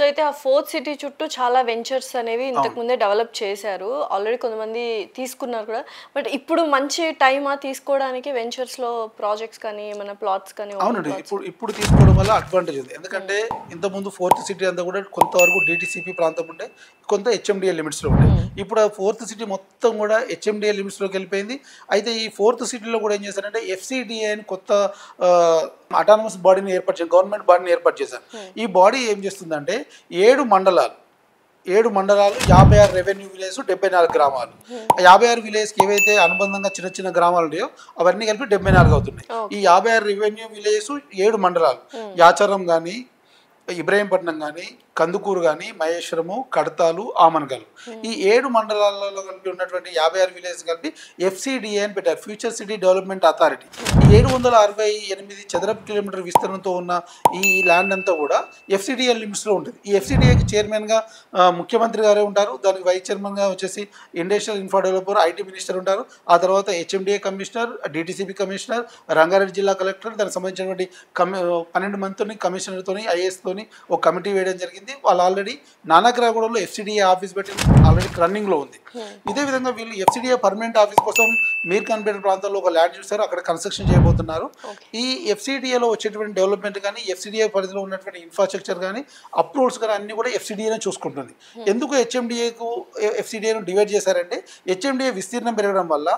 So అయితే ఆ fourth city చుట్టూ చాలా వెంచర్స్ అనేవి ఇంతకు ముందే డెవలప్ చేశారు. ఆల్రెడీ కొంతమంది తీసుకున్నారు కూడా. బట్ ఇప్పుడు మంచి టైమా తీసుకోవడానికి వెంచర్స్‌లో ప్రాజెక్ట్స్ కానీ, ఏమైనా ప్లాట్స్ కానీ, ఓపెన్ అవునండి. ప్లాట్స్? ఇప్పుడు తీసుకోవడం వల్ల అడ్వాంటేజ్ ఉంది. ఎందుకంటే ఇంతకుముందు ఫోర్త్ సిటీ అంతా కూడా కొంతవరకు డీటీసీపీ ప్రాంతం ఉండే, కొంత హెచ్ఎండిఏ లిమిట్స్‌లో ఉండే. ఇప్పుడు ఆ ఫోర్త్ సిటీ మొత్తం కూడా హెచ్ఎండిఏ లిమిట్స్‌లోకి వెళ్ళిపోయింది. అయితే ఈ ఫోర్త్ సిటీలో కూడా ఏం చేశారంటే ఎఫ్‌సిడిఏ అని కొత్త అటానమస్ బాడీని ఏర్పాటు చేశారు. గవర్నమెంట్ బాడీని ఏర్పాటు చేశారు. ఈ బాడీ ఏం చేస్తుందంటే 7 మండలాలు 56 రెవెన్యూ విలేజ్, 74 గ్రామాలు. 56 విలేజ్కి ఏవైతే అనుబంధంగా చిన్న చిన్న గ్రామాలు ఉన్నాయో అవన్నీ కలిపి 74 అవుతున్నాయి. ఈ 56 రెవెన్యూ విలేజెస్ 7 మండలాలు, యాచారం కానీ, ఇబ్రహీంపట్నం కానీ, కందుకూరు కానీ, మహేశ్వరము, కడతాలు, ఆమన్గల్, ఈ 7 మండలాలలో కలిపి ఉన్నటువంటి 56 విలేజ్ కలిపి ఎఫ్సిడిఏ అని పెట్టారు, ఫ్యూచర్ సిటీ డెవలప్మెంట్ అథారిటీ. ఈ 768 చదరపు కిలోమీటర్ విస్తరణతో ఉన్న ఈ ల్యాండ్ అంతా కూడా ఎఫ్సిడిఏ లిమిట్స్లో ఉంటుంది. ఈ ఎఫ్సిడిఏకి చైర్మన్గా ముఖ్యమంత్రి గారే ఉంటారు. దానికి వైస్ చైర్మన్గా వచ్చేసి industrial infra developer, IT minister ఉంటారు. ఆ తర్వాత HMDA commissioner, DTCP commissioner, Rangareddy జిల్లా కలెక్టర్, దానికి సంబంధించినటువంటి 12 మందితోని, కమిషనర్తోని, ఐఏఎస్తోని ఒక కమిటీ వేయడం జరిగింది. వాళ్ళు ఆల్రెడీ నానక్రాగూడలో ఎఫ్సిడిఏ ఆఫీస్ పెట్టి ఆల్రెడీ రన్నింగ్లో ఉంది. ఇదే విధంగా వీళ్ళు ఎఫ్సిడిఏ పర్మనెంట్ ఆఫీస్ కోసం మీర్ ఖాన్పేట ప్రాంతంలో ఒక ల్యాండ్ చూస్తారు, అక్కడ కన్స్ట్రక్షన్ చేయబోతున్నారు. ఈ ఎఫ్సిడిఏలో వచ్చేటువంటి డెవలప్మెంట్ కానీ, ఎఫ్సిడిఏ పరిధిలో ఉన్నటువంటి ఇన్ఫ్రాస్ట్రక్చర్ కానీ, అప్రూవల్స్ కానీ అన్ని కూడా ఎఫ్సిడిఏనే చూసుకుంటుంది. ఎందుకు ఎఫ్సిడిఏను డివైడ్ చేశారంటే హెచ్ఎండిఏ విస్తీర్ణం పెరగడం వల్ల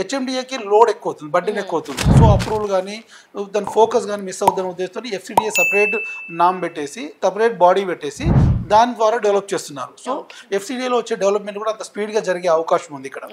హెచ్ఎండిఏకి లోడ్ ఎక్కువ అవుతుంది, బడ్డెన్ ఎక్కువ అవుతుంది. సో అప్రూవల్ కానీ దాని ఫోకస్ కానీ మిస్ అవుతుందని ఉద్దేశంతో ఎఫ్సిడిఏ సపరేట్ నామ్ పెట్టేసి, సపరేట్ బాడీ పెట్టేసి దాని ద్వారా డెవలప్ చేస్తున్నారు. సో ఎఫ్సిడిఏలో వచ్చే డెవలప్మెంట్ కూడా అంత స్పీడ్గా జరిగే అవకాశం ఉంది ఇక్కడ.